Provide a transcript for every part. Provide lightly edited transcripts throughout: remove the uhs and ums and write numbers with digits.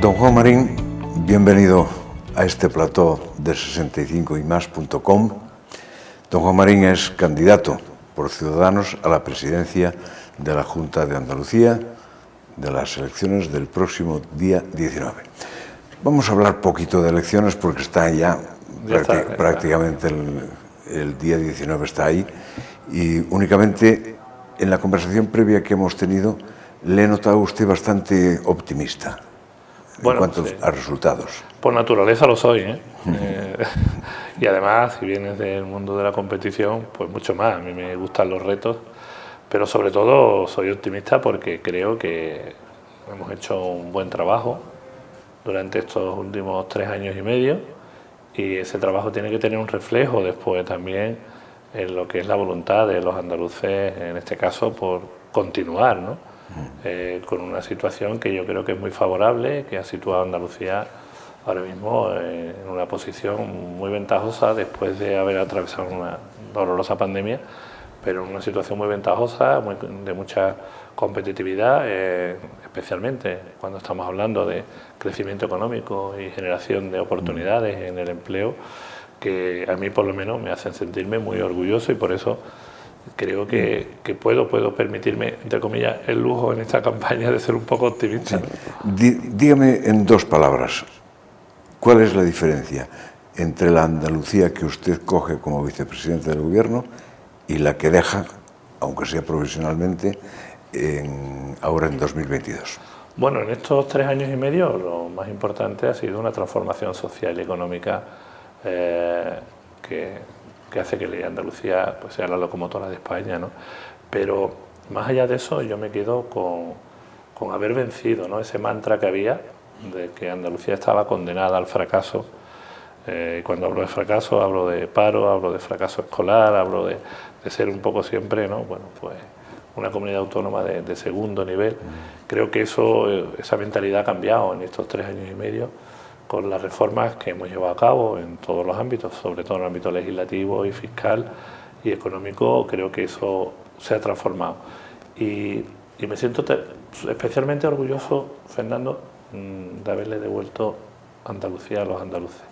Don Juan Marín, bienvenido a este plató de 65ymas.com. Don Juan Marín es candidato por Ciudadanos a la presidencia de la Junta de Andalucía de las elecciones del próximo día 19. Vamos a hablar poquito de elecciones porque está ya prácticamente el día 19 está ahí, y únicamente en la conversación previa que hemos tenido le he notado a usted bastante optimista en cuanto a resultados. Por naturaleza lo soy, y además, si vienes del mundo de la competición, pues mucho más. A mí me gustan los retos, pero sobre todo soy optimista porque creo que hemos hecho un buen trabajo durante estos últimos 3 años y medio, y ese trabajo tiene que tener un reflejo después también en lo que es la voluntad de los andaluces, en este caso, por continuar, ¿no? Con una situación que yo creo que es muy favorable, que ha situado a Andalucía ahora mismo en una posición muy ventajosa después de haber atravesado una dolorosa pandemia, pero en una situación muy ventajosa, de mucha competitividad, especialmente cuando estamos hablando de crecimiento económico y generación de oportunidades en el empleo, que a mí por lo menos me hacen sentirme muy orgulloso, y por eso creo que puedo permitirme, entre comillas, el lujo en esta campaña de ser un poco optimista. Sí. Dígame en 2 palabras, ¿cuál es la diferencia entre la Andalucía que usted coge como vicepresidente del Gobierno y la que deja, aunque sea provisionalmente, ahora en 2022? Bueno, en estos 3 años y medio lo más importante ha sido una transformación social y económica que hace que Andalucía pues sea la locomotora de España, ¿no? Pero más allá de eso, yo me quedo con haber vencido, ¿no?, ese mantra que había de que Andalucía estaba condenada al fracaso. Cuando hablo de fracaso, hablo de paro, hablo de fracaso escolar, hablo de ser un poco siempre, ¿no?, bueno, pues una comunidad autónoma de segundo nivel. Creo que esa mentalidad ha cambiado en estos 3 años y medio con las reformas que hemos llevado a cabo en todos los ámbitos, sobre todo en el ámbito legislativo y fiscal y económico. Creo que eso se ha transformado. Y me siento especialmente orgulloso, Fernando, de haberle devuelto Andalucía a los andaluces.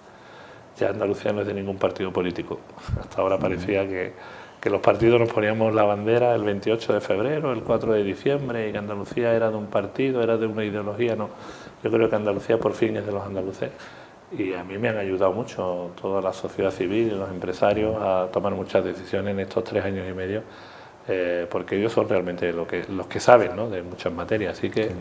Ya Andalucía no es de ningún partido político. Hasta ahora parecía que los partidos nos poníamos la bandera el 28 de febrero, el 4 de diciembre, y que Andalucía era de un partido, era de una ideología. No, yo creo que Andalucía por fin es de los andaluces, y a mí me han ayudado mucho toda la sociedad civil y los empresarios a tomar muchas decisiones en estos 3 años y medio, porque ellos son realmente los que saben, ¿no?, de muchas materias. Así que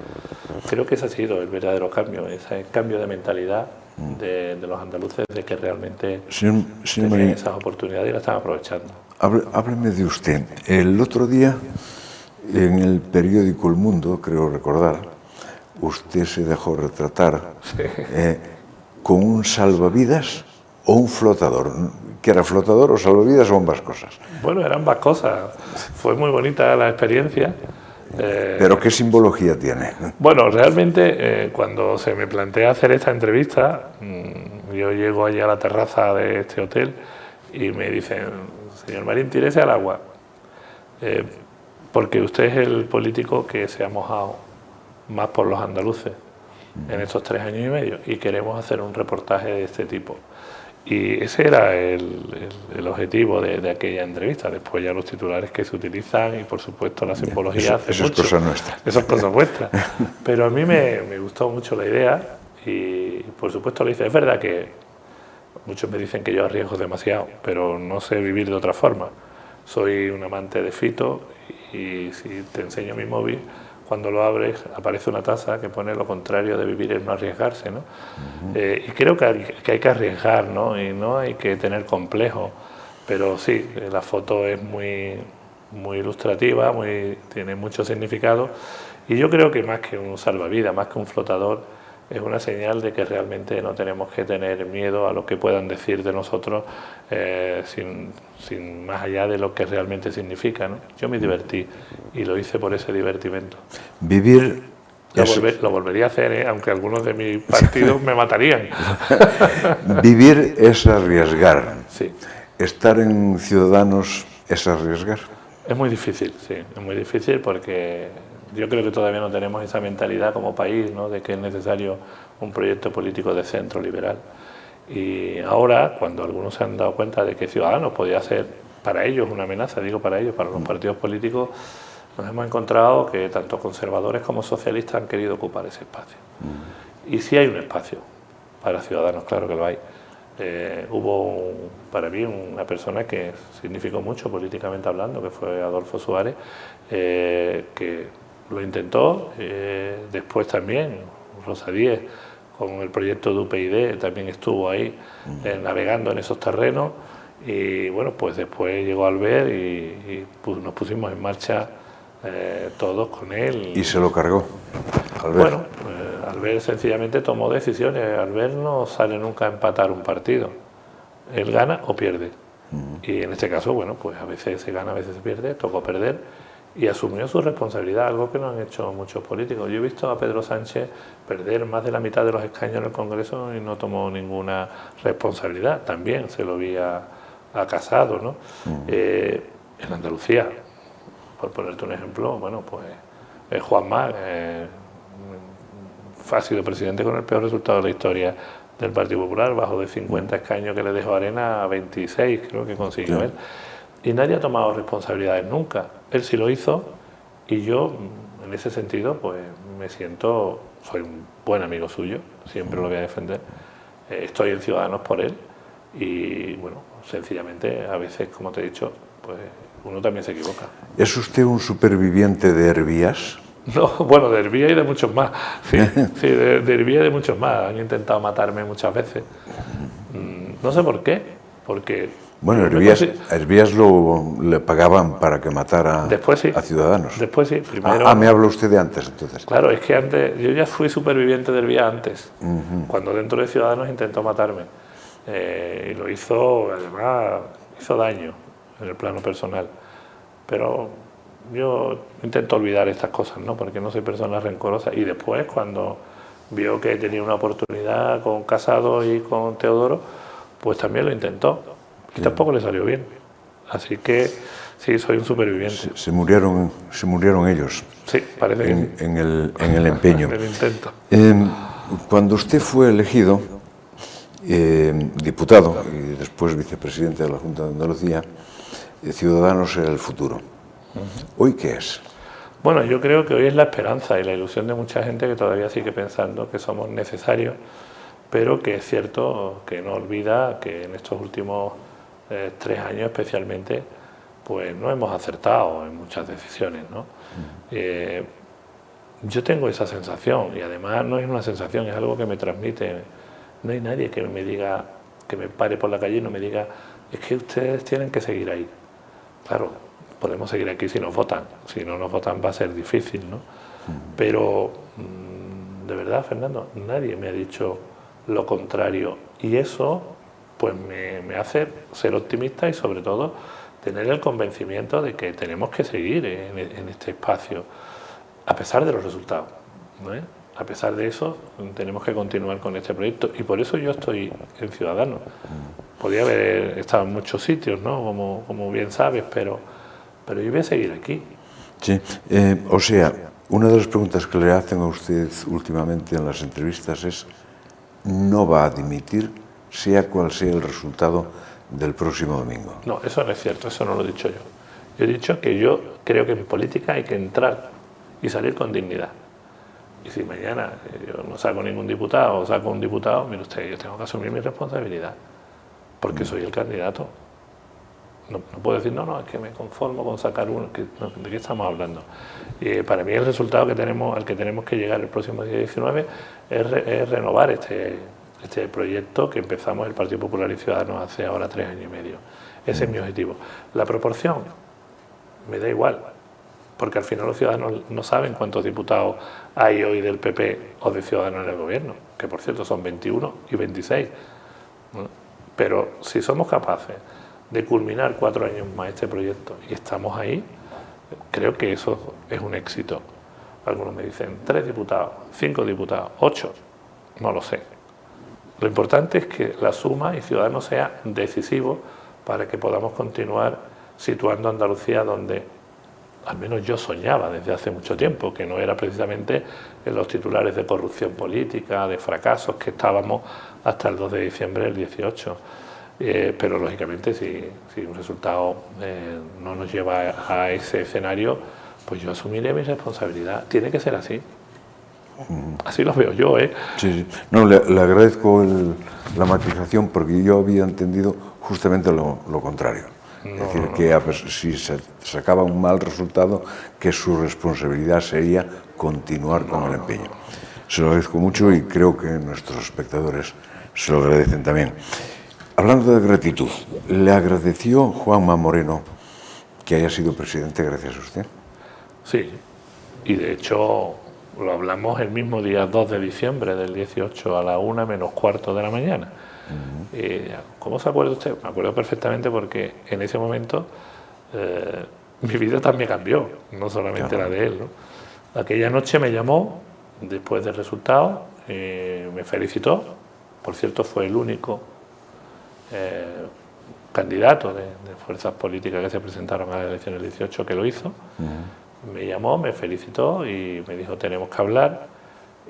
creo que ese ha sido el verdadero cambio, ese cambio de mentalidad de los andaluces, de que realmente tienen esas oportunidades y las están aprovechando. Hábleme de usted. El otro día, en el periódico El Mundo, creo recordar, usted se dejó retratar con un salvavidas o un flotador. ¿Qué era, flotador o salvavidas o ambas cosas? Bueno, eran ambas cosas. Fue muy bonita la experiencia. ¿Pero qué simbología tiene? Bueno, realmente cuando se me plantea hacer esta entrevista, yo llego allí a la terraza de este hotel y me dicen: señor Marín, tírese al agua, porque usted es el político que se ha mojado más por los andaluces en estos 3 años y medio, y queremos hacer un reportaje de este tipo. Y ese era el objetivo de aquella entrevista. Después ya los titulares que se utilizan y, por supuesto, la simbología hace mucho. Eso es cosa nuestra. Eso es cosa vuestra. Pero a mí me gustó mucho la idea y, por supuesto, lo hice. Es verdad que muchos me dicen que yo arriesgo demasiado, pero no sé vivir de otra forma. Soy un amante de Fito, y si te enseño mi móvil, cuando lo abres aparece una taza que pone lo contrario de vivir es no arriesgarse, ¿no? Y creo que hay que arriesgar, ¿no? Y no hay que tener complejo. Pero sí, la foto es muy ilustrativa, tiene mucho significado, y yo creo que más que un salvavidas, más que un flotador, es una señal de que realmente no tenemos que tener miedo a lo que puedan decir de nosotros, sin más allá de lo que realmente significa, ¿no? Yo me divertí y lo hice por ese divertimento. Vivir... Lo volvería a hacer, aunque algunos de mis partidos me matarían. Vivir es arriesgar. Sí. Estar en Ciudadanos es arriesgar. Es muy difícil, sí, es muy difícil porque yo creo que todavía no tenemos esa mentalidad como país, ¿no?, de que es necesario un proyecto político de centro liberal. Y ahora, cuando algunos se han dado cuenta de que Ciudadanos podía ser para ellos una amenaza, digo para ellos, para los partidos políticos, nos hemos encontrado que tanto conservadores como socialistas han querido ocupar ese espacio. Y sí hay un espacio para Ciudadanos, claro que lo hay. Hubo para mí una persona que significó mucho políticamente hablando, que fue Adolfo Suárez, que lo intentó, después también Rosa Díez, con el proyecto de UPyD, también estuvo ahí navegando en esos terrenos, y bueno, pues después llegó Albert y nos pusimos en marcha todos con él. ¿Y se lo cargó, Albert? Bueno, Albert sencillamente tomó decisiones. Albert no sale nunca a empatar un partido. Él gana o pierde. Y en este caso, bueno, pues a veces se gana, a veces se pierde, tocó perder y asumió su responsabilidad, algo que no han hecho muchos políticos. Yo he visto a Pedro Sánchez perder más de la mitad de los escaños en el Congreso y no tomó ninguna responsabilidad. También se lo vi a Casado, ¿no? En Andalucía, por ponerte un ejemplo, bueno, pues Juanma ha sido presidente con el peor resultado de la historia del Partido Popular, bajo de 50 escaños que le dejó Arena a 26, creo que consiguió él. Y nadie ha tomado responsabilidades nunca. Él sí lo hizo y yo, en ese sentido, pues me siento, soy un buen amigo suyo, siempre lo voy a defender. Estoy en Ciudadanos por él y, bueno, sencillamente, a veces, como te he dicho, pues uno también se equivoca. ¿Es usted un superviviente de Hervías? No, bueno, de Hervías y de muchos más. Sí, sí, de Hervías y de muchos más. Han intentado matarme muchas veces. No sé por qué, porque... Bueno, Hervías le pagaban para que matara después sí, a Ciudadanos. Después sí, primero... me habla usted de antes, entonces. Claro, es que antes, yo ya fui superviviente de Hervías antes, cuando dentro de Ciudadanos intentó matarme. Y lo hizo, además, hizo daño en el plano personal. Pero yo intento olvidar estas cosas, ¿no? Porque no soy persona rencorosa. Y después, cuando vio que tenía una oportunidad con Casado y con Teodoro, pues también lo intentó. Y tampoco le salió bien. Así que sí, soy un superviviente. Se murieron ellos. Sí, parece que sí. En el empeño. En el intento. Cuando usted fue elegido diputado y después vicepresidente de la Junta de Andalucía, Ciudadanos era el futuro. ¿Hoy qué es? Bueno, yo creo que hoy es la esperanza y la ilusión de mucha gente que todavía sigue pensando que somos necesarios, pero que es cierto que no olvida que en estos últimos 3 años especialmente, pues no hemos acertado en muchas decisiones, ¿no? Yo tengo esa sensación y además no es una sensación, es algo que me transmite. No hay nadie que me diga, que me pare por la calle y no me diga, es que ustedes tienen que seguir ahí. Claro, podemos seguir aquí si nos votan. Si no nos votan va a ser difícil, ¿no? Pero, de verdad, Fernando, nadie me ha dicho lo contrario. Y eso, pues me hace ser optimista y, sobre todo, tener el convencimiento de que tenemos que seguir en este espacio, a pesar de los resultados, ¿no? A pesar de eso, tenemos que continuar con este proyecto. Y por eso yo estoy en Ciudadanos. Podía haber estado en muchos sitios, ¿no? Como bien sabes, pero yo voy a seguir aquí. Sí, o sea, una de las preguntas que le hacen a usted últimamente en las entrevistas es: ¿no va a dimitir, sea cual sea el resultado del próximo domingo? No, eso no es cierto, eso no lo he dicho yo. Yo he dicho que yo creo que en política hay que entrar y salir con dignidad. Y si mañana yo no saco ningún diputado o saco un diputado, mire usted, yo tengo que asumir mi responsabilidad, porque soy el candidato. No puedo decir, no, es que me conformo con sacar uno. ¿De qué estamos hablando? Para mí el resultado al que tenemos que llegar el próximo día 19 es renovar este proyecto que empezamos el Partido Popular y Ciudadanos hace ahora 3 años y medio. Ese es mi objetivo. La proporción me da igual, porque al final los ciudadanos no saben cuántos diputados hay hoy del PP o de Ciudadanos en el gobierno, que por cierto son 21 y 26. Pero si somos capaces de culminar 4 años más este proyecto y estamos ahí, creo que eso es un éxito. Algunos me dicen 3 diputados, 5 diputados, 8, no lo sé. Lo importante es que la suma y Ciudadanos sea decisivo para que podamos continuar situando a Andalucía donde al menos yo soñaba desde hace mucho tiempo, que no era precisamente en los titulares de corrupción política, de fracasos que estábamos hasta el 2 de diciembre del 18. Pero lógicamente si un resultado no nos lleva a ese escenario, pues yo asumiré mi responsabilidad. Tiene que ser así. Así lo veo yo, ¿eh? Sí, sí. No, le agradezco la matización, porque yo había entendido justamente lo contrario. Es decir, que si se sacaba un mal resultado, que su responsabilidad sería continuar con el empeño. Se lo agradezco mucho y creo que nuestros espectadores se lo agradecen también. Hablando de gratitud, ¿le agradeció Juanma Moreno que haya sido presidente gracias a usted? Sí, y de hecho lo hablamos el mismo día 2 de diciembre del 18 a la 1:15 de la mañana. ¿Cómo se acuerda usted? Me acuerdo perfectamente porque en ese momento mi vida también cambió, no solamente la de él, ¿no? Aquella noche me llamó después del resultado, me felicitó. Por cierto, fue el único candidato de fuerzas políticas que se presentaron a las elecciones del 18 que lo hizo. Me llamó, me felicitó y me dijo: tenemos que hablar.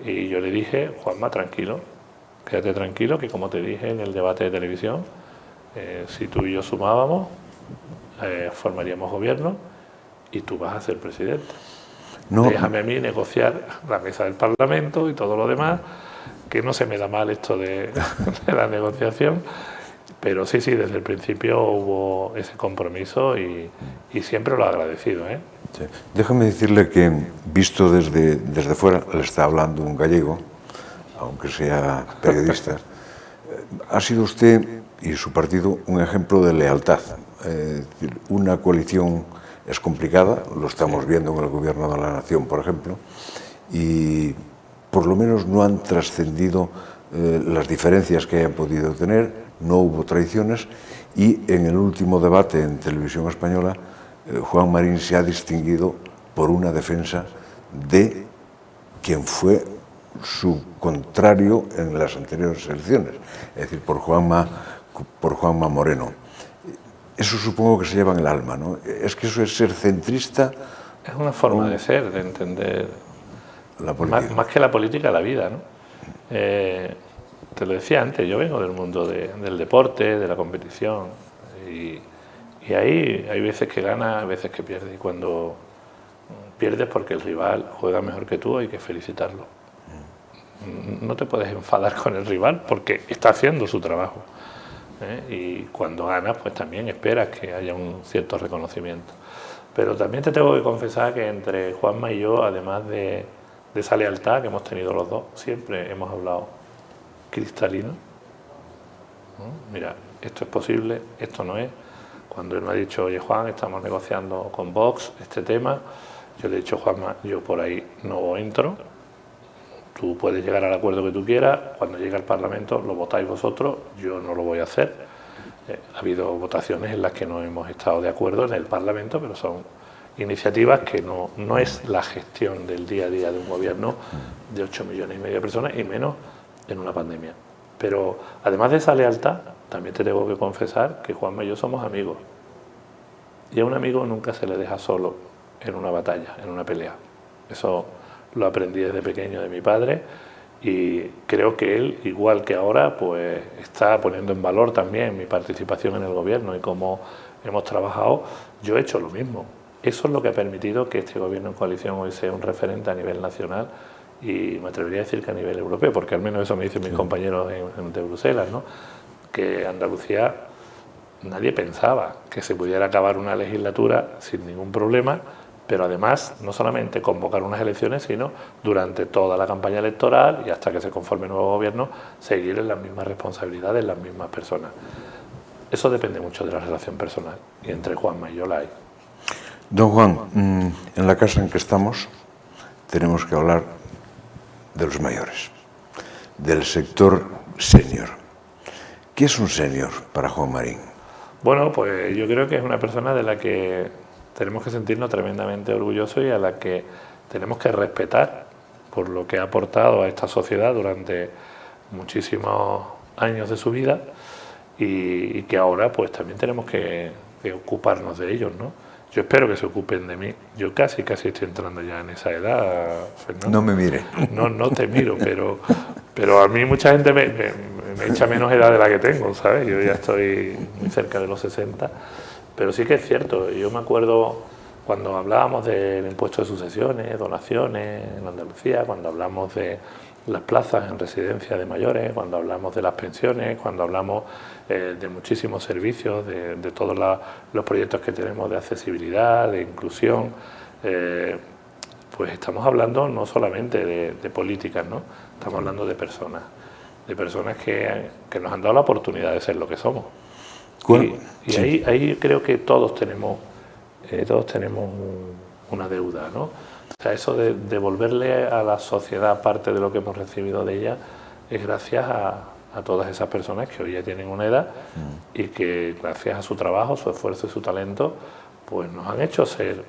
Y yo le dije: Juanma, tranquilo, quédate tranquilo, que como te dije en el debate de televisión, si tú y yo sumábamos, formaríamos gobierno y tú vas a ser presidente. No. Déjame a mí negociar la mesa del Parlamento y todo lo demás, que no se me da mal esto de la negociación, pero sí, desde el principio hubo ese compromiso y siempre lo he agradecido, ¿eh? Sí. Déjame decirle que, visto desde fuera, le está hablando un gallego, aunque sea periodista. Ha sido usted y su partido un ejemplo de lealtad. Una coalición es complicada, lo estamos viendo en el Gobierno de la Nación, por ejemplo, y por lo menos no han trascendido las diferencias que hayan podido tener, no hubo traiciones, y en el último debate en Televisión Española, Juan Marín se ha distinguido por una defensa de quien fue su contrario en las anteriores elecciones, es decir, por Juanma Moreno. Eso supongo que se lleva en el alma, ¿no? Es que eso es ser centrista. Es una forma de ser, de entender la política. Más que la política, la vida, ¿no? Te lo decía antes, yo vengo del mundo del deporte, de la competición, y ahí hay veces que gana, hay veces que pierde, y cuando pierdes porque el rival juega mejor que tú, hay que felicitarlo. No te puedes enfadar con el rival porque está haciendo su trabajo, y cuando ganas pues también esperas que haya un cierto reconocimiento. Pero también te tengo que confesar que entre Juanma y yo, además de esa lealtad que hemos tenido los dos, siempre hemos hablado cristalino. Mira, esto es posible, esto no es. Cuando él me ha dicho: oye, Juan, estamos negociando con Vox este tema, yo le he dicho: Juanma, yo por ahí no entro, tú puedes llegar al acuerdo que tú quieras, cuando llegue al Parlamento lo votáis vosotros, yo no lo voy a hacer. Ha habido votaciones en las que no hemos estado de acuerdo en el Parlamento, pero son iniciativas que no es la gestión del día a día de un gobierno de 8,5 millones de personas, y menos en una pandemia. Pero además de esa lealtad, también te tengo que confesar que Juanma y yo somos amigos. Y a un amigo nunca se le deja solo en una batalla, en una pelea. Eso lo aprendí desde pequeño de mi padre, y creo que él, igual que ahora, pues está poniendo en valor también mi participación en el gobierno y cómo hemos trabajado. Yo he hecho lo mismo. Eso es lo que ha permitido que este gobierno en coalición hoy sea un referente a nivel nacional, y me atrevería a decir que a nivel europeo, porque al menos eso me dicen mis compañeros de Bruselas, ¿no? Que Andalucía, nadie pensaba que se pudiera acabar una legislatura sin ningún problema, pero además no solamente convocar unas elecciones, sino durante toda la campaña electoral y hasta que se conforme el nuevo gobierno, seguir en las mismas responsabilidades, las mismas personas. Eso depende mucho de la relación personal, y entre Juanma y yo la hay. Don Juan, en la casa en que estamos tenemos que hablar de los mayores, del sector senior. ¿Qué es un senior para Juan Marín? Bueno, pues yo creo que es una persona de la que tenemos que sentirnos tremendamente orgullosos y a la que tenemos que respetar por lo que ha aportado a esta sociedad durante muchísimos años de su vida, y que ahora pues también tenemos que ocuparnos de ellos, ¿no? Yo espero que se ocupen de mí. Yo casi estoy entrando ya en esa edad, Fernando. No me mire. No te miro, pero a mí mucha gente me echa menos edad de la que tengo, ¿sabes? Yo ya estoy muy cerca de los 60, pero sí que es cierto. Yo me acuerdo cuando hablábamos del impuesto de sucesiones, donaciones en Andalucía, cuando hablamos de las plazas en residencia de mayores, cuando hablamos de las pensiones, cuando hablamos de muchísimos servicios, de todos los proyectos que tenemos de accesibilidad, de inclusión, pues estamos hablando no solamente de políticas, ¿no? Estamos hablando de personas que nos han dado la oportunidad de ser lo que somos. Y sí. ahí creo que todos tenemos una deuda, ¿no? O sea, eso de devolverle a la sociedad parte de lo que hemos recibido de ella es gracias a todas esas personas que hoy ya tienen una edad y que gracias a su trabajo, su esfuerzo y su talento, pues nos han hecho ser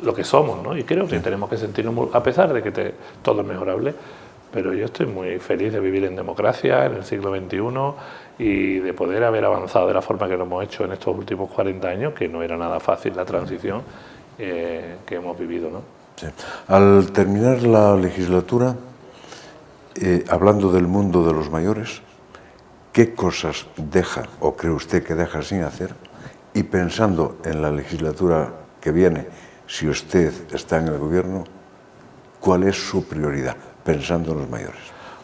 lo que somos, ¿no? Y creo que tenemos que sentirnos, a pesar de que todo es mejorable, pero yo estoy muy feliz de vivir en democracia, en el siglo XXI, y de poder haber avanzado de la forma que lo hemos hecho en estos últimos 40 años, que no era nada fácil la transición que hemos vivido, ¿no? Sí. Al terminar la legislatura, hablando del mundo de los mayores, ¿qué cosas deja o cree usted que deja sin hacer? Y pensando en la legislatura que viene, si usted está en el gobierno, ¿cuál es su prioridad pensando en los mayores?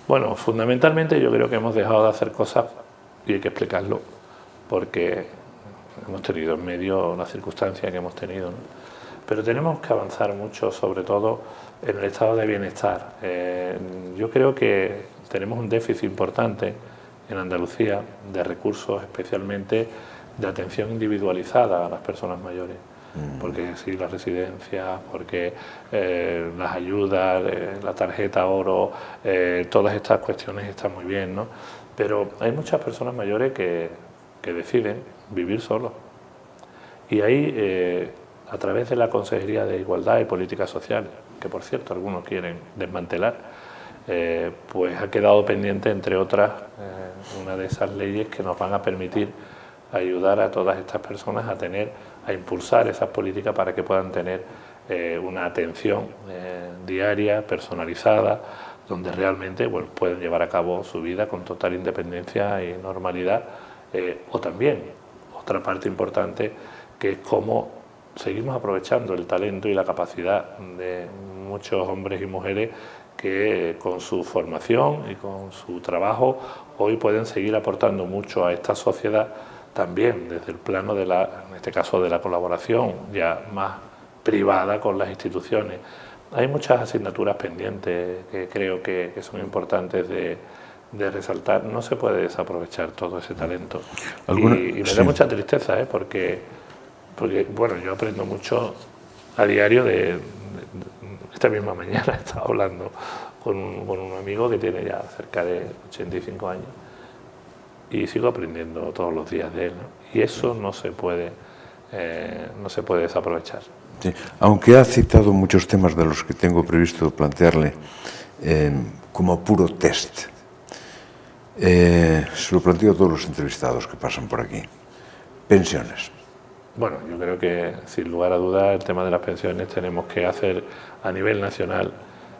Bueno, fundamentalmente yo creo que hemos dejado de hacer cosas y hay que explicarlo, porque hemos tenido en medio la circunstancia que hemos tenido, ¿no? Pero tenemos que avanzar mucho, sobre todo en el estado de bienestar. Yo creo que tenemos un déficit importante en Andalucía de recursos, especialmente de atención individualizada a las personas mayores. Porque sí, las residencias, porque las ayudas, la tarjeta oro, todas estas cuestiones están muy bien, ¿no? Pero hay muchas personas mayores que deciden vivir solos. Y ahí, a través de la Consejería de Igualdad y Políticas Sociales, que por cierto algunos quieren desmantelar, pues ha quedado pendiente, entre otras, una de esas leyes que nos van a permitir ayudar a todas estas personas a impulsar esas políticas para que puedan tener una atención diaria, personalizada, donde realmente, bueno, pueden llevar a cabo su vida con total independencia y normalidad. O también, otra parte importante, que es cómo seguimos aprovechando el talento y la capacidad de muchos hombres y mujeres que con su formación y con su trabajo hoy pueden seguir aportando mucho a esta sociedad, también desde el plano de en este caso de la colaboración ya más privada con las instituciones. Hay muchas asignaturas pendientes que creo que son importantes de resaltar. No se puede desaprovechar todo ese talento. Y me da mucha tristeza, porque bueno, yo aprendo mucho a diario esta misma mañana he estado hablando con un amigo que tiene ya cerca de 85 años y sigo aprendiendo todos los días de él, ¿no? Y eso no se puede desaprovechar. Sí. Aunque ha citado muchos temas de los que tengo previsto plantearle como puro test, se lo planteo a todos los entrevistados que pasan por aquí. Pensiones. Bueno, yo creo que sin lugar a dudas el tema de las pensiones tenemos que hacer a nivel nacional,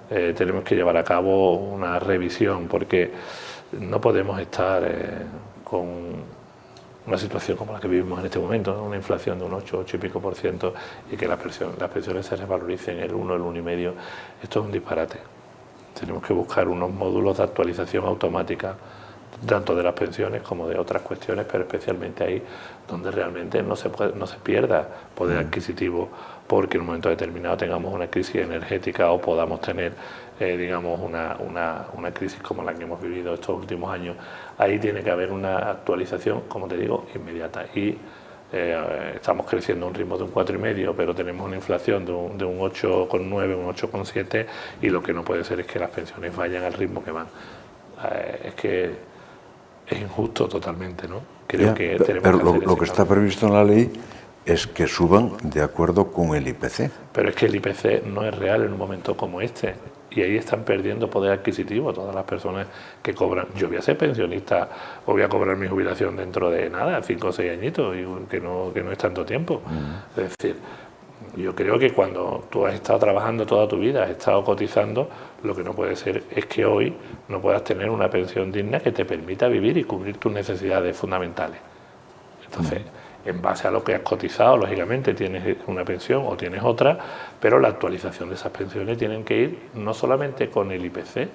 tenemos que llevar a cabo una revisión, porque no podemos estar con una situación como la que vivimos en este momento, ¿no? Una inflación de un 8 y pico % y que las pensiones se revaloricen el 1, el 1,5. Esto es un disparate. Tenemos que buscar unos módulos de actualización automática, tanto de las pensiones como de otras cuestiones, pero especialmente ahí donde realmente no se pierda poder adquisitivo, porque en un momento determinado tengamos una crisis energética o podamos tener, digamos, una crisis como la que hemos vivido estos últimos años. Ahí tiene que haber una actualización, como te digo, inmediata. Y estamos creciendo a un ritmo de un 4,5, pero tenemos una inflación de un 8,9, un 8,7, y lo que no puede ser es que las pensiones vayan al ritmo que van. Es que es injusto totalmente, ¿no? Creo que tenemos pero que hacer lo que está previsto en la ley es que suban de acuerdo con el IPC. Pero es que el IPC no es real en un momento como este. y ahí están perdiendo poder adquisitivo todas las personas que cobran. Yo voy a ser pensionista o voy a cobrar mi jubilación dentro de nada, 5 o 6 añitos, y que no es tanto tiempo. Es decir, yo creo que cuando tú has estado trabajando toda tu vida, has estado cotizando, lo que no puede ser es que hoy no puedas tener una pensión digna que te permita vivir y cubrir tus necesidades fundamentales. Entonces, en base a lo que has cotizado, lógicamente tienes una pensión o tienes otra, pero la actualización de esas pensiones tienen que ir no solamente con el IPC,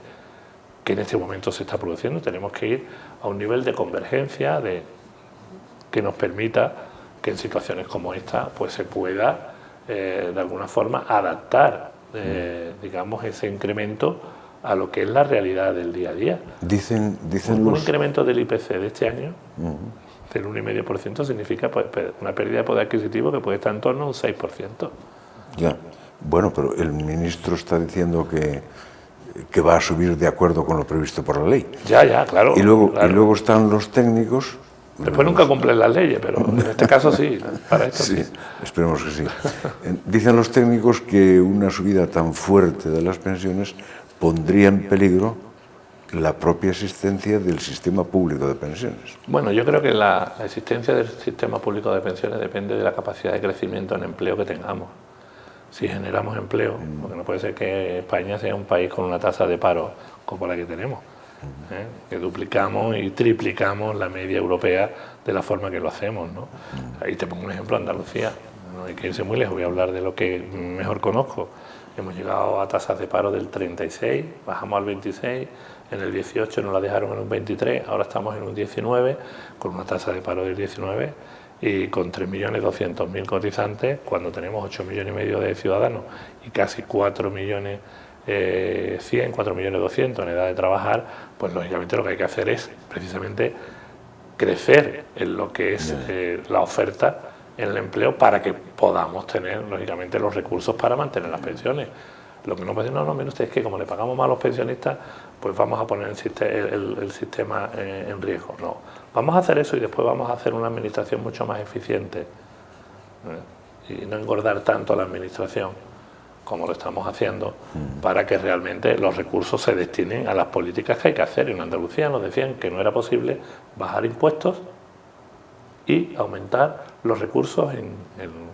que en este momento se está produciendo, tenemos que ir a un nivel de convergencia que nos permita que en situaciones como esta pues se pueda de alguna forma adaptar digamos ese incremento a lo que es la realidad del día a día. Dicen un incremento del IPC de este año del 1,5% significa pues, una pérdida de poder adquisitivo que puede estar en torno a un 6%. Ya, bueno, pero el ministro está diciendo que va a subir de acuerdo con lo previsto por la ley. Ya, claro. Y luego, claro. Y luego están los técnicos. Después nunca cumplen las leyes, pero en este caso sí, para esto sí. Esperemos que sí. Dicen los técnicos que una subida tan fuerte de las pensiones pondría en peligro la propia existencia del sistema público de pensiones. Bueno, yo creo que la existencia del sistema público de pensiones depende de la capacidad de crecimiento en empleo que tengamos. Si generamos empleo, porque no puede ser que España sea un país con una tasa de paro como la que tenemos, que duplicamos y triplicamos la media europea de la forma que lo hacemos, ¿no? Ahí te pongo un ejemplo, Andalucía, no hay que irse muy lejos, voy a hablar de lo que mejor conozco. Hemos llegado a tasas de paro del 36, bajamos al 26, en el 18 nos la dejaron en un 23, ahora estamos en un 19, con una tasa de paro del 19 y con 3.200.000 cotizantes, cuando tenemos 8,5 millones de ciudadanos y casi 4.100.000, 4.200.000 en edad de trabajar, pues lógicamente lo que hay que hacer es precisamente crecer en lo que es la oferta en el empleo para que podamos tener lógicamente los recursos para mantener las pensiones. Lo que no puede decir, no, mire usted, es que como le pagamos mal a los pensionistas, pues vamos a poner el sistema en riesgo. No, vamos a hacer eso y después vamos a hacer una administración mucho más eficiente y no engordar tanto la administración como lo estamos haciendo, para que realmente los recursos se destinen a las políticas que hay que hacer. En Andalucía nos decían que no era posible bajar impuestos y aumentar los recursos en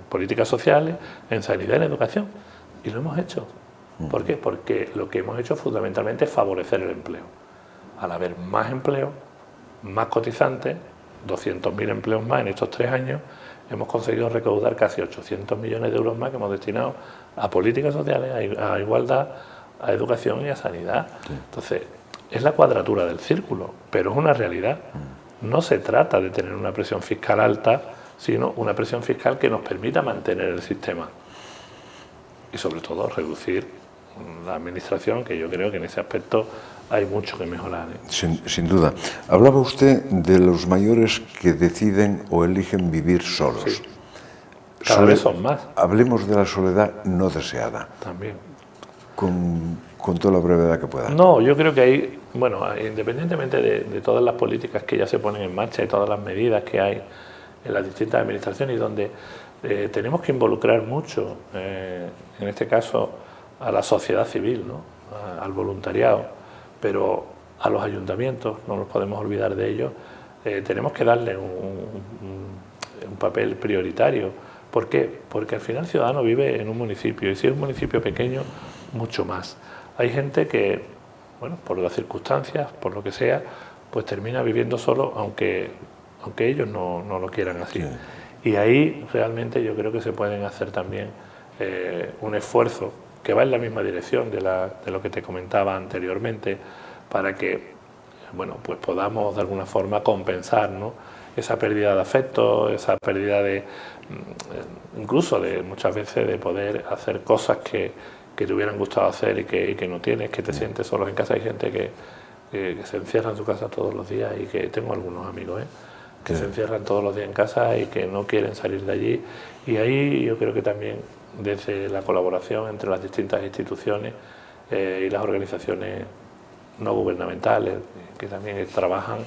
políticas sociales, en sanidad y en educación. Y lo hemos hecho. ¿Por qué? Porque lo que hemos hecho fundamentalmente es favorecer el empleo. Al haber más empleo, más cotizantes, 200.000 empleos más en estos 3 años, hemos conseguido recaudar casi 800 millones de euros más que hemos destinado a políticas sociales, a igualdad, a educación y a sanidad. Entonces, es la cuadratura del círculo, pero es una realidad. No se trata de tener una presión fiscal alta, sino una presión fiscal que nos permita mantener el sistema y sobre todo reducir la administración, que yo creo que en ese aspecto hay mucho que mejorar. Sin duda. Hablaba usted de los mayores que deciden o eligen vivir solos. Sí. Cada vez son más. Hablemos de la soledad no deseada. También. Con toda la brevedad que pueda. No, yo creo que ahí, bueno, independientemente de todas las políticas que ya se ponen en marcha y todas las medidas que hay en las distintas administraciones, y donde tenemos que involucrar mucho, en este caso, a la sociedad civil, ¿no? Al voluntariado, pero a los ayuntamientos, no nos podemos olvidar de ellos, tenemos que darle un papel prioritario. ¿Por qué? Porque al final el ciudadano vive en un municipio, y si es un municipio pequeño, mucho más. Hay gente que, bueno, por las circunstancias, por lo que sea, pues termina viviendo solo, aunque ellos no lo quieran así. Sí. Y ahí realmente yo creo que se pueden hacer también un esfuerzo que va en la misma dirección de lo que te comentaba anteriormente, para que, bueno, pues podamos de alguna forma compensar, ¿no?, esa pérdida de afecto, esa pérdida de, incluso de muchas veces de poder hacer cosas que te hubieran gustado hacer y que no tienes, que te sientes solo en casa. Hay gente que se encierra en su casa todos los días, y que tengo algunos amigos, que se encierran todos los días en casa y que no quieren salir de allí. Y ahí yo creo que también desde la colaboración entre las distintas instituciones y las organizaciones no gubernamentales que también trabajan,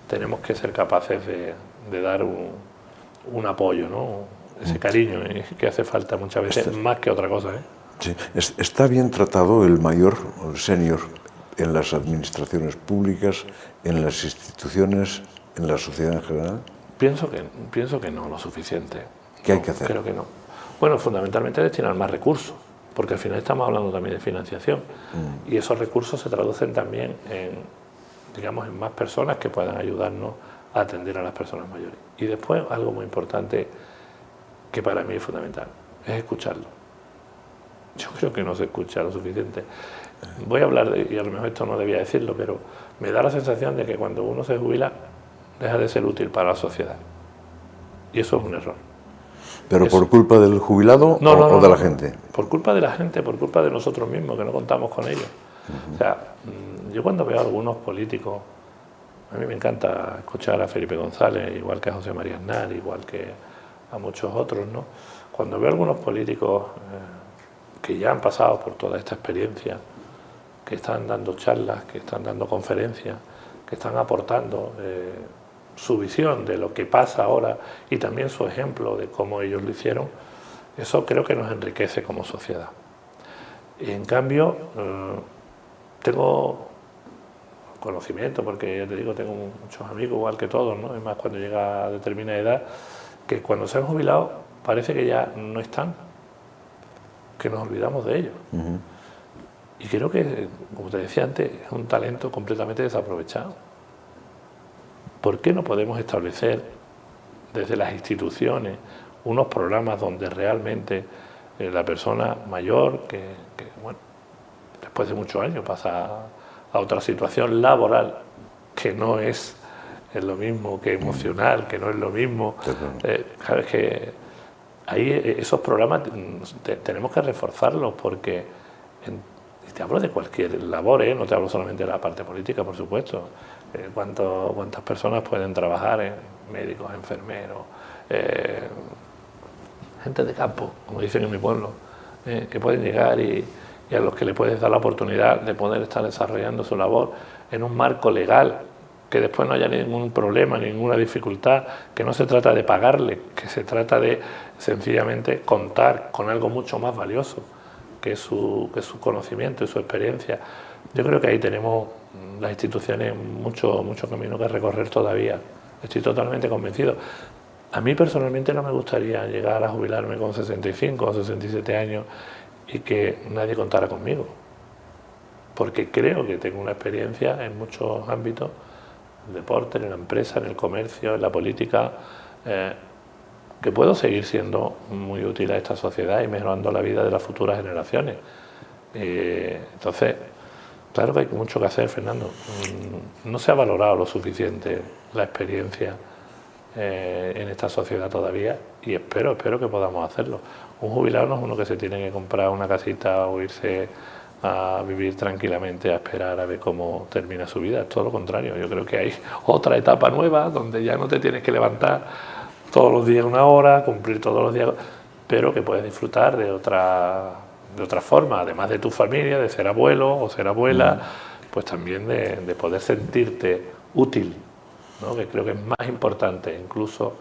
tenemos que ser capaces de dar un apoyo, ¿no?, ese cariño que hace falta muchas veces, más que otra cosa. Sí. ¿Está bien tratado el mayor o el senior en las administraciones públicas, en las instituciones, en la sociedad en general? Pienso que no lo suficiente. ¿Qué hay que hacer? Creo que no. Bueno, fundamentalmente destinar más recursos, porque al final estamos hablando también de financiación y esos recursos se traducen también en, digamos, en más personas que puedan ayudarnos a atender a las personas mayores. Y después, algo muy importante que para mí es fundamental, es escucharlo. Yo creo que no se escucha lo suficiente. Voy a hablar de, y a lo mejor esto no debía decirlo, pero me da la sensación de que cuando uno se jubila deja de ser útil para la sociedad. Y eso es un error. ¿Pero por culpa del jubilado o de la gente? Por culpa de la gente, por culpa de nosotros mismos, que no contamos con ellos. O sea, yo cuando veo a algunos políticos, a mí me encanta escuchar a Felipe González, igual que a José María Aznar, igual que a muchos otros, ¿no? Cuando veo a algunos políticos que ya han pasado por toda esta experiencia, que están dando charlas, que están dando conferencias, que están aportando su visión de lo que pasa ahora y también su ejemplo de cómo ellos lo hicieron, eso creo que nos enriquece como sociedad. Y en cambio, tengo conocimiento, porque ya te digo, tengo muchos amigos igual que todos, ¿no? Es más, cuando llega a determinada edad, que cuando se han jubilado parece que ya no están, que nos olvidamos de ellos. Y creo que, como te decía antes, es un talento completamente desaprovechado. ¿Por qué no podemos establecer desde las instituciones unos programas donde realmente la persona mayor, que bueno, después de muchos años pasa a otra situación laboral que no es lo mismo que emocional, que no es lo mismo? Sabes que ahí esos programas tenemos que reforzarlos, porque te hablo de cualquier labor, no te hablo solamente de la parte política, por supuesto. ¿Cuántas personas pueden trabajar? Médicos, enfermeros, gente de campo, como dicen en mi pueblo, que pueden llegar y a los que le puedes dar la oportunidad de poder estar desarrollando su labor en un marco legal, que después no haya ningún problema, ninguna dificultad, que no se trata de pagarle, que se trata de sencillamente contar con algo mucho más valioso, que es su conocimiento y su experiencia. Yo creo que ahí tenemos las instituciones mucho camino que recorrer todavía. Estoy totalmente convencido. A mí personalmente no me gustaría llegar a jubilarme con 65 o 67 años y que nadie contara conmigo, porque creo que tengo una experiencia en muchos ámbitos, en el deporte, en la empresa, en el comercio, en la política, que puedo seguir siendo muy útil a esta sociedad y mejorando la vida de las futuras generaciones. Entonces, claro que hay mucho que hacer, Fernando. No se ha valorado lo suficiente la experiencia en esta sociedad todavía, y espero que podamos hacerlo. Un jubilado no es uno que se tiene que comprar una casita o irse a vivir tranquilamente a esperar a ver cómo termina su vida. Es todo lo contrario. Yo creo que hay otra etapa nueva donde ya no te tienes que levantar todos los días una hora, cumplir todos los días, pero que puedes disfrutar de otra forma, además de tu familia, de ser abuelo o ser abuela, pues también de poder sentirte útil, ¿no? Que creo que es más importante incluso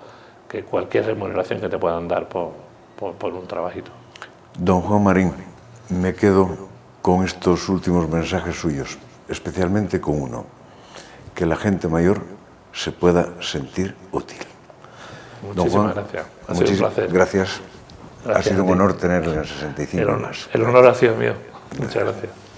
que cualquier remuneración que te puedan dar por un trabajito. Don Juan Marín, me quedo con estos últimos mensajes suyos, especialmente con uno: que la gente mayor se pueda sentir útil. Muchísimas gracias. Ha sido un placer. Gracias. Ha sido un honor tenerle en 65 más. El honor ha sido mío. Muchas gracias.